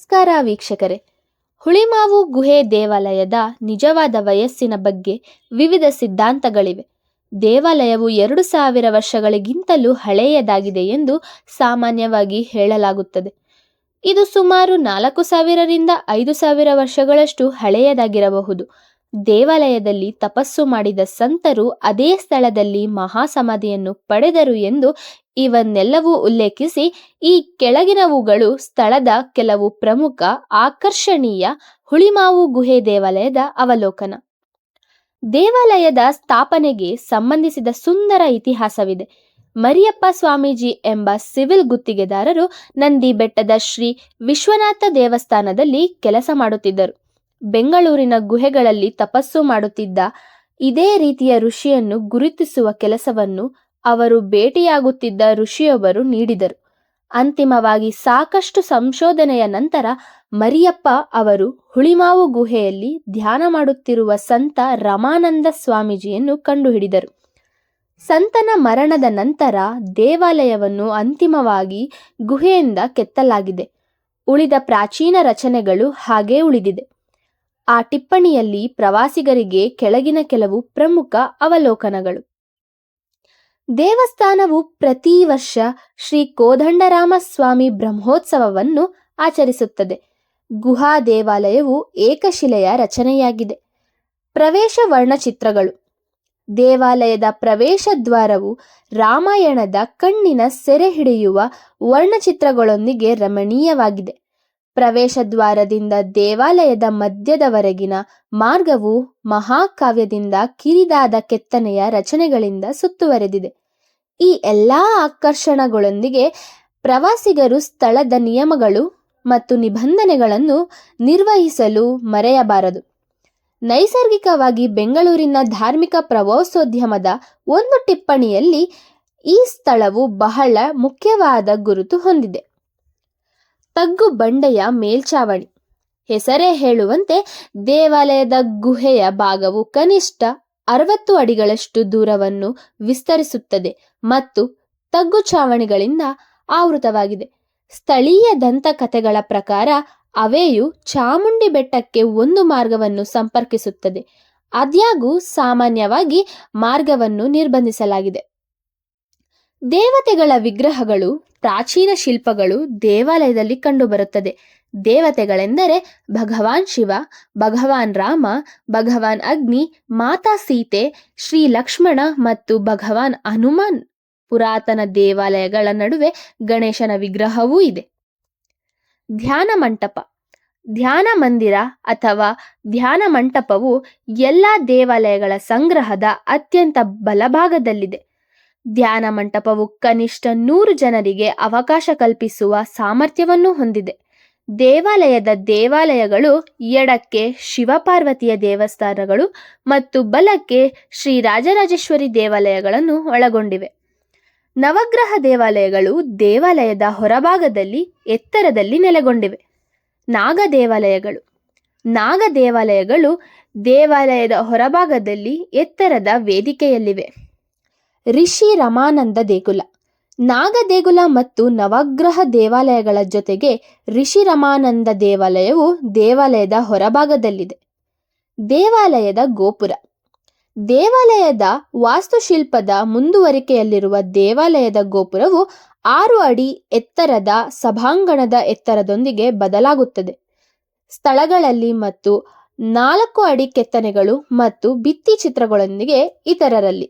ನಮಸ್ಕಾರ ವೀಕ್ಷಕರೇ. ಹುಳಿಮಾವು ಗುಹೆ ದೇವಾಲಯದ ನಿಜವಾದ ವಯಸ್ಸಿನ ಬಗ್ಗೆ ವಿವಿಧ ಸಿದ್ಧಾಂತಗಳಿವೆ. ದೇವಾಲಯವು 2000 ವರ್ಷಗಳಿಗಿಂತಲೂ ಹಳೆಯದಾಗಿದೆ ಎಂದು ಸಾಮಾನ್ಯವಾಗಿ ಹೇಳಲಾಗುತ್ತದೆ. ಇದು ಸುಮಾರು 4000 ರಿಂದ 5000 ವರ್ಷಗಳಷ್ಟು ಹಳೆಯದಾಗಿರಬಹುದು. ದೇವಾಲಯದಲ್ಲಿ ತಪಸ್ಸು ಮಾಡಿದ ಸಂತರು ಅದೇ ಸ್ಥಳದಲ್ಲಿ ಮಹಾಸಮಾಧಿಯನ್ನು ಪಡೆದರು ಎಂದು ಇವನ್ನೆಲ್ಲವೂ ಉಲ್ಲೇಖಿಸಿ, ಈ ಕೆಳಗಿನವುಗಳು ಸ್ಥಳದ ಕೆಲವು ಪ್ರಮುಖ ಆಕರ್ಷಣೀಯ ಹುಳಿಮಾವು ಗುಹೆ ದೇವಾಲಯದ ಅವಲೋಕನ. ದೇವಾಲಯದ ಸ್ಥಾಪನೆಗೆ ಸಂಬಂಧಿಸಿದ ಸುಂದರ ಇತಿಹಾಸವಿದೆ. ಮರಿಯಪ್ಪ ಸ್ವಾಮೀಜಿ ಎಂಬ ಸಿವಿಲ್ ಗುತ್ತಿಗೆದಾರರು ನಂದಿ ಬೆಟ್ಟದ ಶ್ರೀ ವಿಶ್ವನಾಥ ದೇವಸ್ಥಾನದಲ್ಲಿ ಕೆಲಸ ಮಾಡುತ್ತಿದ್ದರು. ಬೆಂಗಳೂರಿನ ಗುಹೆಗಳಲ್ಲಿ ತಪಸ್ಸು ಮಾಡುತ್ತಿದ್ದ ಇದೇ ರೀತಿಯ ಋಷಿಯನ್ನು ಗುರುತಿಸುವ ಕೆಲಸವನ್ನು ಅವರು ಭೇಟಿಯಾಗುತ್ತಿದ್ದ ಋಷಿಯೊಬ್ಬರು ನೀಡಿದರು. ಅಂತಿಮವಾಗಿ ಸಾಕಷ್ಟು ಸಂಶೋಧನೆಯ ನಂತರ ಮರಿಯಪ್ಪ ಅವರು ಹುಳಿಮಾವು ಗುಹೆಯಲ್ಲಿ ಧ್ಯಾನ ಮಾಡುತ್ತಿರುವ ಸಂತ ರಮಾನಂದ ಸ್ವಾಮೀಜಿಯನ್ನು ಕಂಡುಹಿಡಿದರು. ಸಂತನ ಮರಣದ ನಂತರ ದೇವಾಲಯವನ್ನು ಅಂತಿಮವಾಗಿ ಗುಹೆಯಿಂದ ಕೆತ್ತಲಾಗಿದೆ. ಉಳಿದ ಪ್ರಾಚೀನ ರಚನೆಗಳು ಹಾಗೇ ಉಳಿದಿದೆ. ಆ ಟಿಪ್ಪಣಿಯಲ್ಲಿ ಪ್ರವಾಸಿಗರಿಗೆ ಕೆಳಗಿನ ಕೆಲವು ಪ್ರಮುಖ ಅವಲೋಕನಗಳು. ದೇವಸ್ಥಾನವು ಪ್ರತಿ ವರ್ಷ ಶ್ರೀ ಕೋದಂಡರಾಮಸ್ವಾಮಿ ಬ್ರಹ್ಮೋತ್ಸವವನ್ನು ಆಚರಿಸುತ್ತದೆ. ಗುಹಾ ದೇವಾಲಯವು ಏಕಶಿಲೆಯ ರಚನೆಯಾಗಿದೆ. ಪ್ರವೇಶ ವರ್ಣಚಿತ್ರಗಳು. ದೇವಾಲಯದ ಪ್ರವೇಶ ದ್ವಾರವು ರಾಮಾಯಣದ ಕಣ್ಣಿನ ಸೆರೆ ಹಿಡಿಯುವ ವರ್ಣಚಿತ್ರಗಳೊಂದಿಗೆ ರಮಣೀಯವಾಗಿದೆ. ಪ್ರವೇಶ ದ್ವಾರದಿಂದ ದೇವಾಲಯದ ಮಧ್ಯದವರೆಗಿನ ಮಾರ್ಗವು ಮಹಾಕಾವ್ಯದಿಂದ ಕಿರಿದಾದ ಕೆತ್ತನೆಯ ರಚನೆಗಳಿಂದ ಸುತ್ತುವರೆದಿದೆ. ಈ ಎಲ್ಲ ಆಕರ್ಷಣೆಗಳೊಂದಿಗೆ ಪ್ರವಾಸಿಗರು ಸ್ಥಳದ ನಿಯಮಗಳು ಮತ್ತು ನಿಬಂಧನೆಗಳನ್ನು ನಿರ್ವಹಿಸಲು ಮರೆಯಬಾರದು. ನೈಸರ್ಗಿಕವಾಗಿ ಬೆಂಗಳೂರಿನ ಧಾರ್ಮಿಕ ಪ್ರವಾಸೋದ್ಯಮದ ಒಂದು ಟಿಪ್ಪಣಿಯಲ್ಲಿ ಈ ಸ್ಥಳವು ಬಹಳ ಮುಖ್ಯವಾದ ಗುರುತು ಹೊಂದಿದೆ. ತಗ್ಗು ಬಂಡೆಯ ಮೇಲ್ಛಾವಣಿ. ಹೆಸರೇ ಹೇಳುವಂತೆ ದೇವಾಲಯದ ಗುಹೆಯ ಭಾಗವು ಕನಿಷ್ಠ 60 ಅಡಿಗಳಷ್ಟು ದೂರವನ್ನು ವಿಸ್ತರಿಸುತ್ತದೆ ಮತ್ತು ತಗ್ಗು ಛಾವಣಿಗಳಿಂದ ಆವೃತವಾಗಿದೆ. ಸ್ಥಳೀಯ ದಂತಕಥೆಗಳ ಪ್ರಕಾರ ಅವೆಯು ಚಾಮುಂಡಿ ಬೆಟ್ಟಕ್ಕೆ ಒಂದು ಮಾರ್ಗವನ್ನು ಸಂಪರ್ಕಿಸುತ್ತದೆ. ಆದಾಗ್ಯೂ ಸಾಮಾನ್ಯವಾಗಿ ಮಾರ್ಗವನ್ನು ನಿರ್ಬಂಧಿಸಲಾಗಿದೆ. ದೇವತೆಗಳ ವಿಗ್ರಹಗಳು. ಪ್ರಾಚೀನ ಶಿಲ್ಪಗಳು ದೇವಾಲಯದಲ್ಲಿ ಕಂಡುಬರುತ್ತದೆ. ದೇವತೆಗಳೆಂದರೆ ಭಗವಾನ್ ಶಿವ, ಭಗವಾನ್ ರಾಮ, ಭಗವಾನ್ ಅಗ್ನಿ, ಮಾತಾ ಸೀತೆ, ಶ್ರೀ ಲಕ್ಷ್ಮಣ ಮತ್ತು ಭಗವಾನ್ ಹನುಮಾನ್. ಪುರಾತನ ದೇವಾಲಯಗಳ ನಡುವೆ ಗಣೇಶನ ವಿಗ್ರಹವೂ ಇದೆ. ಧ್ಯಾನ ಮಂಟಪ. ಧ್ಯಾನ ಮಂದಿರ ಅಥವಾ ಧ್ಯಾನ ಮಂಟಪವು ಎಲ್ಲ ದೇವಾಲಯಗಳ ಸಂಗ್ರಹದ ಅತ್ಯಂತ ಬಲಭಾಗದಲ್ಲಿದೆ. ಧ್ಯಾನ ಮಂಟಪವು ಕನಿಷ್ಠ 100 ಜನರಿಗೆ ಅವಕಾಶ ಕಲ್ಪಿಸುವ ಸಾಮರ್ಥ್ಯವನ್ನು ಹೊಂದಿದೆ. ದೇವಾಲಯಗಳು ಎಡಕ್ಕೆ ಶಿವಪಾರ್ವತಿಯ ದೇವಸ್ಥಾನಗಳು ಮತ್ತು ಬಲಕ್ಕೆ ಶ್ರೀ ರಾಜರಾಜೇಶ್ವರಿ ದೇವಾಲಯಗಳನ್ನು ಒಳಗೊಂಡಿವೆ. ನವಗ್ರಹ ದೇವಾಲಯಗಳು ದೇವಾಲಯದ ಹೊರಭಾಗದಲ್ಲಿ ಎತ್ತರದಲ್ಲಿ ನೆಲೆಗೊಂಡಿವೆ. ನಾಗ ದೇವಾಲಯಗಳು ದೇವಾಲಯದ ಹೊರಭಾಗದಲ್ಲಿ ಎತ್ತರದ ವೇದಿಕೆಯಲ್ಲಿವೆ. ರಿಷಿ ರಮಾನಂದ ದೇಗುಲ. ನಾಗ ದೇಗುಲ ಮತ್ತು ನವಗ್ರಹ ದೇವಾಲಯಗಳ ಜೊತೆಗೆ ರಿಷಿ ರಮಾನಂದ ದೇವಾಲಯವು ದೇವಾಲಯದ ಹೊರಭಾಗದಲ್ಲಿದೆ. ದೇವಾಲಯದ ಗೋಪುರ. ದೇವಾಲಯದ ವಾಸ್ತುಶಿಲ್ಪದ ಮುಂದುವರಿಕೆಯಲ್ಲಿರುವ ದೇವಾಲಯದ ಗೋಪುರವು 6 ಅಡಿ ಎತ್ತರದ ಸಭಾಂಗಣದ ಎತ್ತರದೊಂದಿಗೆ ಬದಲಾಗುತ್ತದೆ. ಸ್ಥಳಗಳಲ್ಲಿ ಮತ್ತು 4 ಅಡಿ ಕೆತ್ತನೆಗಳು ಮತ್ತು ಭಿತ್ತಿ ಚಿತ್ರಗಳೊಂದಿಗೆ ಇತರರಲ್ಲಿ.